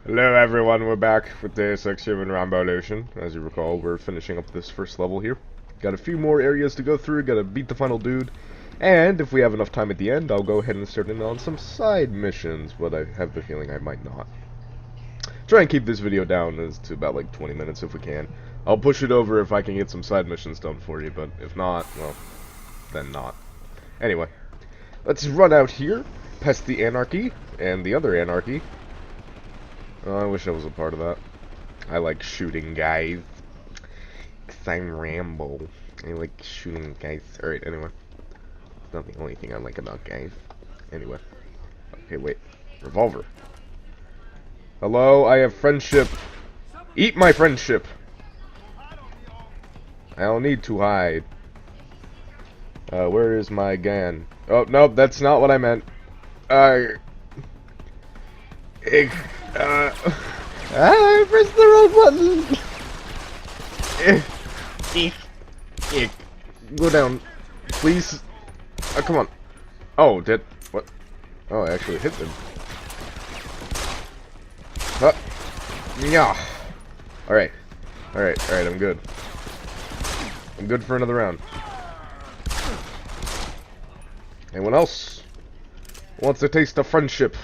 Hello everyone, we're back with Deus Ex here in Rambolution. As you recall, we're finishing up this first level here. Got a few more areas to go through, gotta beat the final dude. And if we have enough time at the end, I'll go ahead and start in on some side missions, but I have the feeling I might not. Try and keep this video down as to about like 20 minutes if we can. I'll push it over if I can get some side missions done for you, but if not, well, then not. Anyway, let's run out here, past the Anarchy, and the other Anarchy. Oh, I wish I was a part of that. I like shooting guys. 'Cause I'm Rambo. I like shooting guys. Alright, anyway. It's not the only thing I like about guys. Anyway. Okay, wait. Revolver. Hello, I have friendship. Eat my friendship. I don't need to hide. Where is my gun? Oh, no, that's not what I meant. I pressed the wrong button. Go down, please. Oh, come on. Oh, did what? Oh, I actually hit them. Yeah. All right. I'm good. I'm good for another round. Anyone else wants a taste of friendship?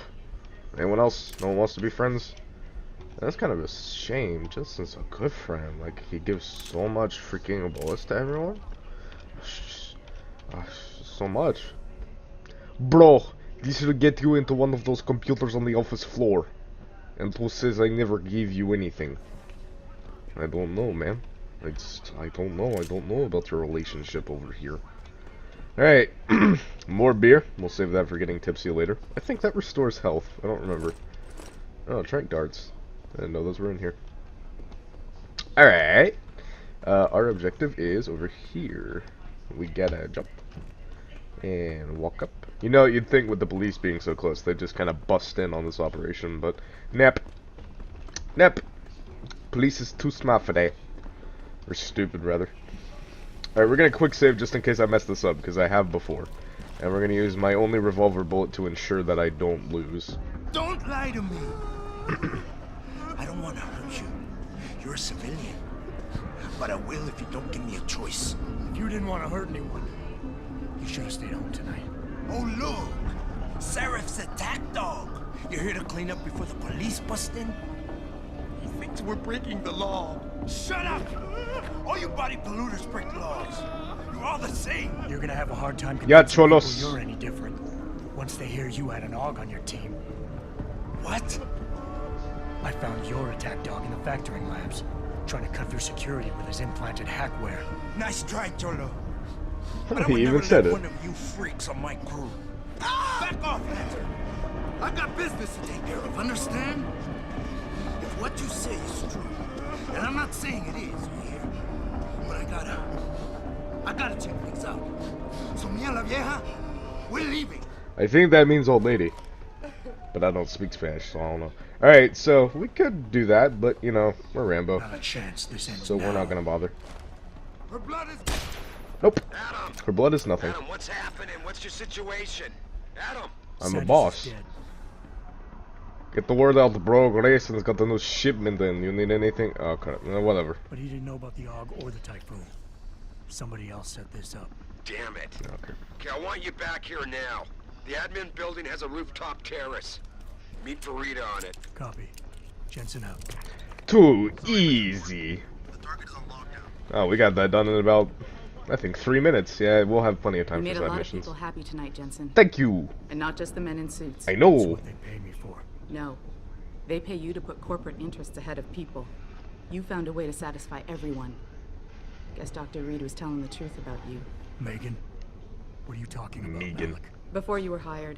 Anyone else? No one wants to be friends? That's kind of a shame. Justin's a good friend. Like, he gives so much freaking bullets to everyone. So much. Bro, this will get you into one of those computers on the office floor. And who says I never gave you anything? I don't know, man. I don't know. I don't know about your relationship over here. Alright, more beer. We'll save that for getting tipsy later. I think that restores health. I don't remember. Oh, trank darts. I didn't know those were in here. Alright. Our objective is over here. We gotta jump. And walk up. You know, you'd think with the police being so close, they'd just kind of bust in on this operation, but nep. Nep. Police is too smart for that. Or stupid, rather. Alright, we're gonna quick save just in case I mess this up, because I have before. And we're gonna use my only revolver bullet to ensure that I don't lose. Don't lie to me! I don't want to hurt you. You're a civilian. But I will if you don't give me a choice. If you didn't want to hurt anyone, you should have stayed home tonight. Oh, look! Serif's attack dog! You're here to clean up before the police bust in? He thinks we're breaking the law. Shut up! All you body polluters break laws. You're all the same. You're gonna have a hard time Yeah, convincing people cholos. you're any different once they hear you had an AUG on your team. What? I found your attack dog in the factoring labs, trying to cut through security with his implanted hackware. Nice try, Cholo. But I He would even never said let it. one of you freaks on my crew. Back off, Lantern! I got business to take care of, understand? If what you say is true, and I'm not saying it is, you hear? But I gotta check things out. So, mia la vieja, we're leaving. I think that means old lady. But I don't speak Spanish, so I don't know. Alright, so we could do that, but, you know, we're Rambo. Not a chance this ends So now. we're not gonna bother. Her blood is... Nope. Adam! Her blood is nothing. Adam, what's happening? What's your situation? Adam! I'm a Sanders boss. is dead. Get the word out, bro. Grayson's got the new shipment in. You need anything? Oh, crap. No, whatever. But he didn't know about the AUG or the Typhoon. Somebody else set this up. Damn it. Okay. Okay, I want you back here now. The admin building has a rooftop terrace. Meet Farida on it. Copy. Jensen out. Too easy. The target is on lockdown. Oh, we got that done in about, I think, 3 minutes. Yeah, we'll have plenty of You time made for a side lot of missions. people happy tonight, Jensen. Thank you. And not just the men in suits. I That's know. what they pay me for. No. They pay you to put corporate interests ahead of people. You found a way to satisfy everyone. Guess Dr. Reed was telling the truth about you. Megan? What are you talking about, Megan. Malik? Before you were hired,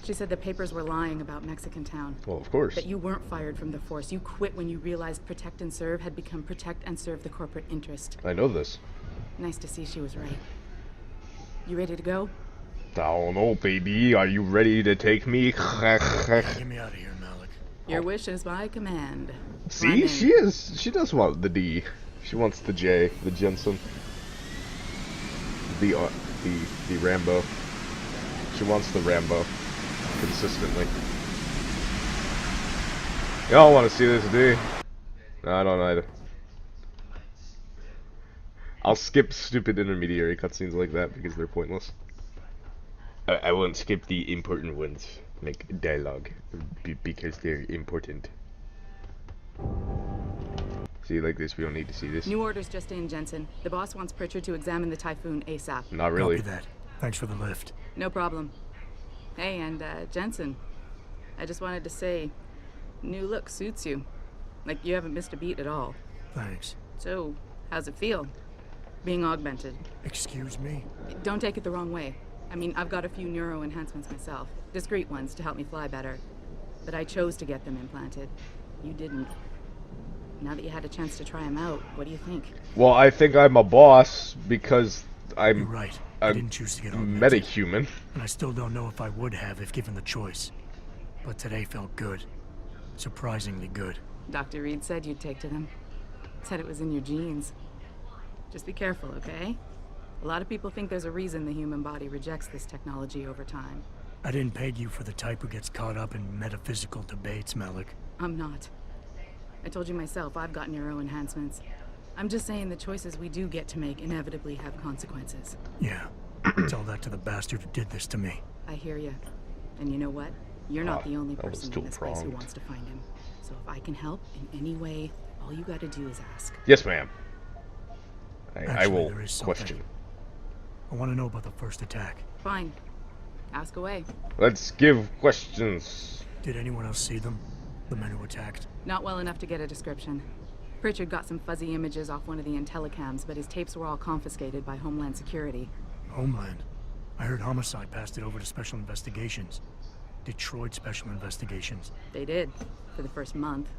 she said the papers were lying about Mexican Town. Well, of course. That you weren't fired from the force. You quit when you realized Protect and Serve had become Protect and Serve the corporate interest. I know this. Nice to see she was right. You ready to go? I don't know, baby. Are you ready to take me? Get me out of here, Malik. Your wish is my command. See, Climb in. she is. She does want the D. She wants the J, the Jensen, the Rambo. She wants the Rambo consistently. Y'all want to see this, do you? No, I don't either. I'll skip stupid intermediary cutscenes like that because they're pointless. I won't skip the important ones, like dialogue, because they're important. See, like this, we don't need to see this. New orders just in, Jensen. The boss wants Pritchard to examine the Typhoon ASAP. Not really. Copy that. Thanks for the lift. No problem. Hey, and Jensen, I just wanted to say, new look suits you. Like, you haven't missed a beat at all. Thanks. So, how's it feel? Being augmented? Excuse me? Don't take it the wrong way. I mean, I've got a few neuro enhancements myself. Discreet ones to help me fly better. But I chose to get them implanted. You didn't. Now that you had a chance to try them out, what do you think? Well, I think I'm a boss because I'm You're right. I didn't choose to get augmented. metahuman. And I still don't know if I would have if given the choice. But today felt good. Surprisingly good. Dr. Reed said you'd take to them. Said it was in your genes. Just be careful, okay? A lot of people think there's a reason the human body rejects this technology over time. I didn't peg you for the type who gets caught up in metaphysical debates, Malik. I'm not. I told you myself, I've got neuro enhancements. I'm just saying the choices we do get to make inevitably have consequences. Yeah. Tell that to the bastard who did this to me. I hear you. And you know what? You're not the only that was person too in this place who pronged. wants to find him. So if I can help in any way, all you gotta do is ask. Yes, ma'am. I Actually, will there is something. question. I want to know about the first attack. Fine. Ask away. Let's give questions. Did anyone else see them? The men who attacked? Not well enough to get a description. Pritchard got some fuzzy images off one of the Intellicams, but his tapes were all confiscated by Homeland Security. Homeland? I heard Homicide passed it over to Special Investigations. Detroit Special Investigations. They did, for the first month.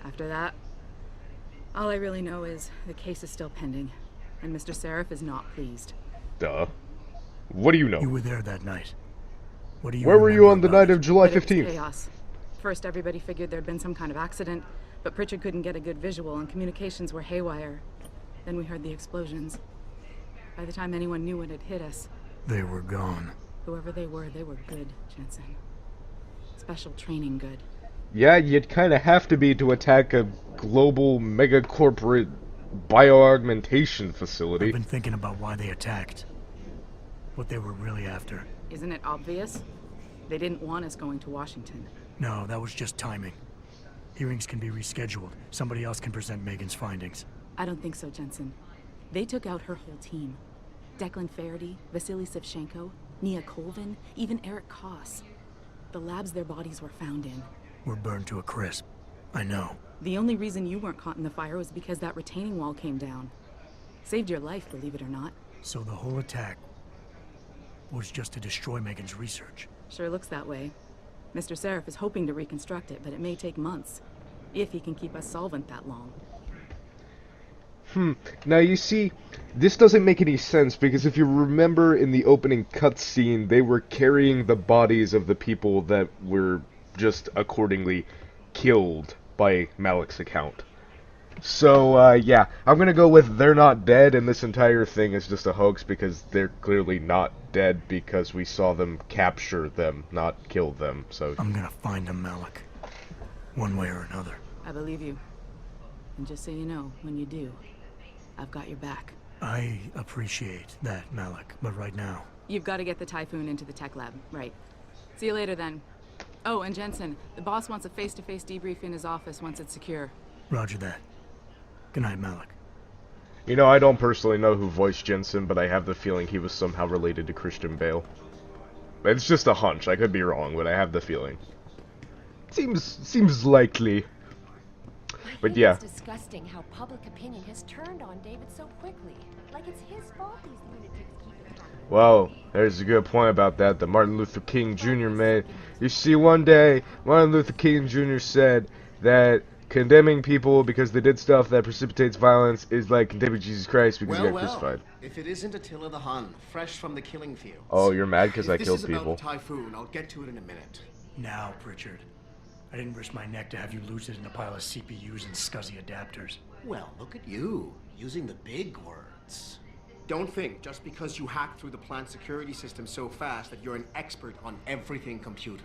After that, all I really know is the case is still pending, and Mr. Seraph is not pleased. Duh. What do you know? You were there that night. What do you Where were you remember on the about night it? of July But it was 15th? chaos. First, everybody figured there'd been some kind of accident, but Pritchard couldn't get a good visual, and communications were haywire. Then we heard the explosions. By the time anyone knew what had hit us, They were gone. whoever they were good, Jensen. Special training good. Yeah, you'd kind of have to be to attack a global mega-corporate bioaugmentation facility. I've been thinking about why they attacked. What they were really after. Isn't it obvious? They didn't want us going to Washington. No, that was just timing. Hearings can be rescheduled. Somebody else can present Megan's findings. I don't think so, Jensen. They took out her whole team. Declan Faraday, Vasily Savchenko, Nia Colvin, even Eric Koss. The labs their bodies were found in. We're burned to a crisp. I know. The only reason you weren't caught in the fire was because that retaining wall came down. Saved your life, believe it or not. So the whole attack was just to destroy Megan's research. Sure looks that way. Mr. Seraph is hoping to reconstruct it, but it may take months. If he can keep us solvent that long. Now you see, this doesn't make any sense because if you remember in the opening cutscene, they were carrying the bodies of the people that were just accordingly killed by Malik's account. So, yeah, I'm gonna go with they're not dead, and this entire thing is just a hoax because they're clearly not dead because we saw them capture them, not kill them, so... I'm gonna find him, Malik. One way or another. I believe you. And just so you know, when you do, I've got your back. I appreciate that, Malik, but right now... You've got to get the Typhoon into the tech lab, right. See you later then. Oh, and Jensen, the boss wants a face-to-face debrief in his office once it's secure. Roger that. Good night, Malik. You know, I don't personally know who voiced Jensen, but I have the feeling he was somehow related to Christian Bale. It's just a hunch, I could be wrong, but I have the feeling. Seems likely. But yeah. It's disgusting how public opinion has turned on David so quickly. Like it's his fault these lunatics keep attacking. Well, there's a good point about that Martin Luther King Jr. made. You see, one day, Martin Luther King Jr. said that condemning people because they did stuff that precipitates violence is like condemning Jesus Christ because he got crucified. If it isn't Attila the Hun, fresh from the killing fields. Oh, you're mad because I If killed this is people. about the Typhoon, I'll get to it in a minute. Now, Pritchard. I didn't risk my neck to have you lose it in a pile of CPUs and scuzzy adapters. Well, look at you, using the big words. Don't think just because you hacked through the plant security system so fast that you're an expert on everything computer.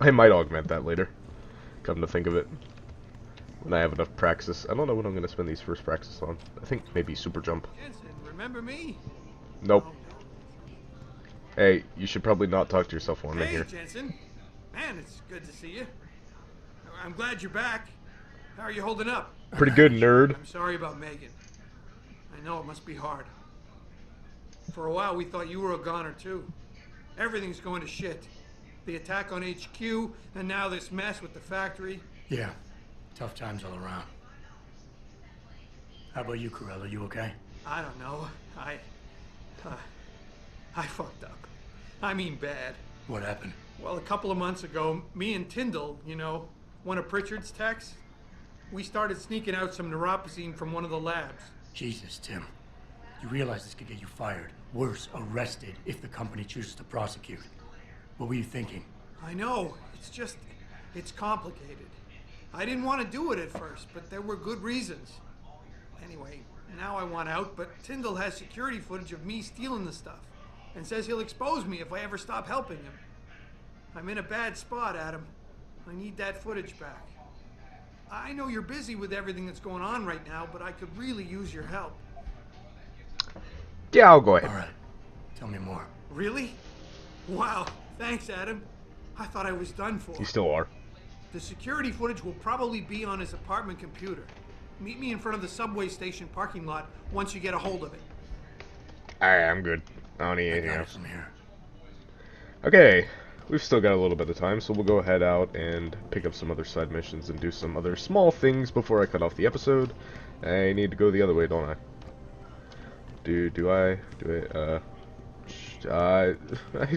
I might augment that later. Come to think of it. When I have enough praxis. I don't know what I'm going to spend these first praxis on. I think maybe super jump. Jensen, remember me? Nope. Oh, no. Hey, you should probably not talk to yourself while I'm in Hey, here. Jensen. Man, it's good to see you. I'm glad you're back. How are you holding up? Pretty good, nerd. I'm sorry about Megan. I know it must be hard. For a while, we thought you were a goner, too. Everything's going to shit. The attack on HQ, and now this mess with the factory. Yeah, tough times all around. How about you, Corella? You okay? I don't know. I fucked up. I mean bad. What happened? Well, a couple of months ago, me and Tyndall, you know, one of Pritchard's techs, we started sneaking out some neuropozyne from one of the labs. Jesus, Tim. You realize this could get you fired. Worse, arrested if the company chooses to prosecute. What were you thinking? I know. It's just, it's complicated. I didn't want to do it at first, but there were good reasons. Anyway, now I want out, but Tyndall has security footage of me stealing the stuff and says he'll expose me if I ever stop helping him. I'm in a bad spot, Adam. I need that footage back. I know you're busy with everything that's going on right now, but I could really use your help. Yeah, I'll go ahead. All right. Tell me more. Really? Wow. Thanks, Adam. I thought I was done for. You still are. The security footage will probably be on his apartment computer. Meet me in front of the subway station parking lot once you get a hold of it. Alright, I'm good. I don't need anything Got it else. from here. Okay, we've still got a little bit of time, so we'll go ahead out and pick up some other side missions and do some other small things before I cut off the episode. I need to go the other way, don't I? I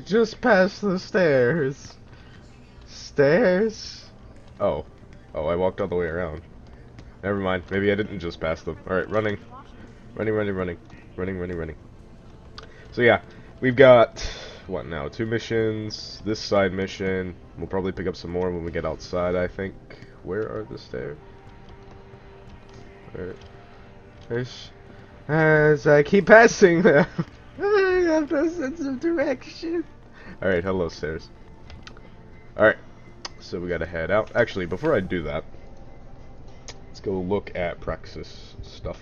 just passed the stairs. Stairs? Oh, I walked all the way around. Never mind, maybe I didn't just pass them. Alright, running. Running. So yeah, we've got, what now, 2 missions, this side mission. We'll probably pick up some more when we get outside, I think. Where are the stairs? As I keep passing them, I have no sense of direction. Alright, hello stairs. Alright, so we gotta head out. Actually, before I do that, let's go look at Praxis stuff.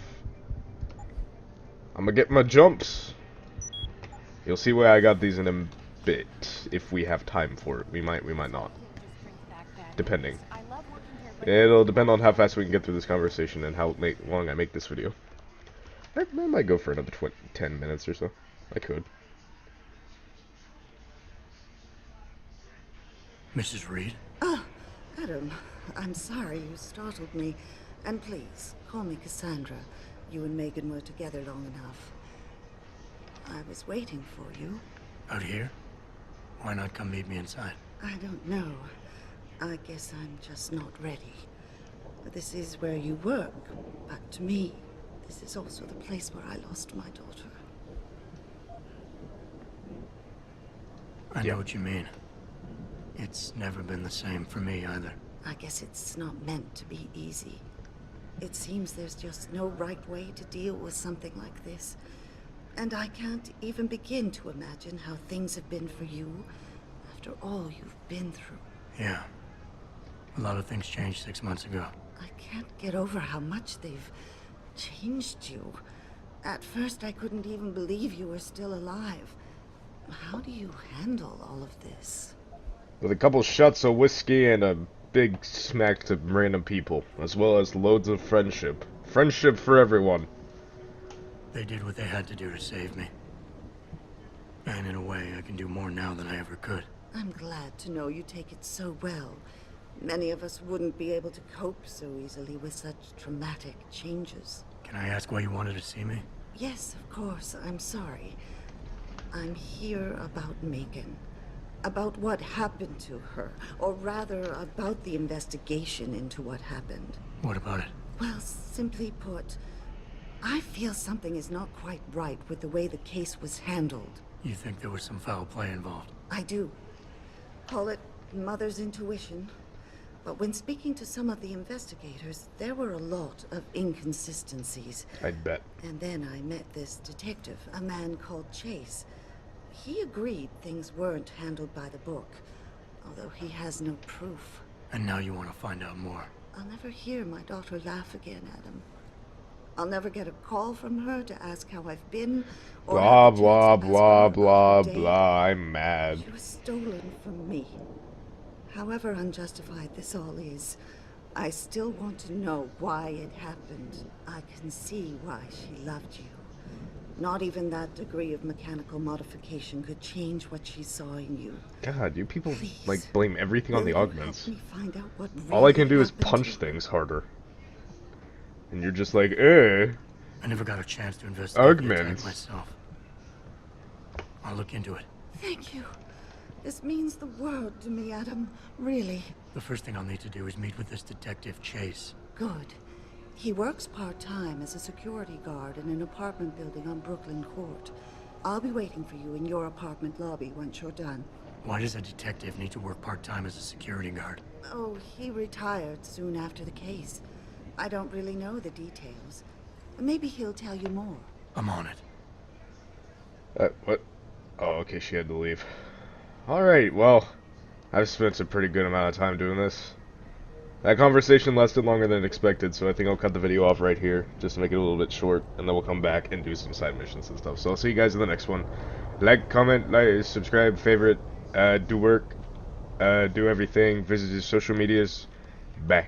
I'm gonna get my jumps. You'll see why I got these in a bit, if we have time for it. We might not. Depending. It'll depend on how fast we can get through this conversation and how long I make this video. I might go for another 10 minutes or so. I could. Mrs. Reed? Oh, Adam, I'm sorry you startled me. And please, call me Cassandra. You and Megan were together long enough. I was waiting for you. Out here? Why not come meet me inside? I don't know. I guess I'm just not ready. But this is where you work. But to me, this is also the place where I lost my daughter. I know what you mean. It's never been the same for me either. I guess it's not meant to be easy. It seems there's just no right way to deal with something like this. And I can't even begin to imagine how things have been for you after all you've been through. Yeah. A lot of things changed 6 months ago. I can't get over how much they've changed you. At first, I couldn't even believe you were still alive. How do you handle all of this? With a couple shots of whiskey and a big smack to random people, as well as loads of friendship. Friendship for everyone. They did what they had to do to save me. And in a way, I can do more now than I ever could. I'm glad to know you take it so well. Many of us wouldn't be able to cope so easily with such traumatic changes. Can I ask why you wanted to see me? Yes, of course. I'm sorry. I'm here about Megan. About what happened to her. Or rather, about the investigation into what happened. What about it? Well, simply put, I feel something is not quite right with the way the case was handled. You think there was some foul play involved? I do. Call it mother's intuition. But when speaking to some of the investigators, there were a lot of inconsistencies. I'd bet. And then I met this detective, a man called Chase. He agreed things weren't handled by the book. although he has no proof. And now you want to find out more. I'll never hear my daughter laugh again, Adam. I'll never get a call from her to ask how I've been, or Blah, have the blah, chance to ask blah, her about blah, her day. blah. I'm mad. She was stolen from me. However unjustified this all is, I still want to know why it happened. I can see why she loved you. Not even that degree of mechanical modification could change what she saw in you. God, you people, Please, like, blame everything on the will you augments. help me find out what All I really can do is happened punch to- things harder. And you're just like, eh. I never got a chance to investigate the attack Augments. myself. I'll look into it. Thank you. This means the world to me, Adam. Really. The first thing I'll need to do is meet with this detective, Chase. Good. He works part-time as a security guard in an apartment building on Brooklyn Court. I'll be waiting for you in your apartment lobby once you're done. Why does a detective need to work part-time as a security guard? Oh, he retired soon after the case. I don't really know the details. Maybe he'll tell you more. I'm on it. What? Oh, okay, she had to leave. Alright, well, I've spent a pretty good amount of time doing this. That conversation lasted longer than expected, so I think I'll cut the video off right here, just to make it a little bit short, and then we'll come back and do some side missions and stuff. So I'll see you guys in the next one. Like, comment, subscribe, favorite, do work, do everything, visit his social medias. Bye.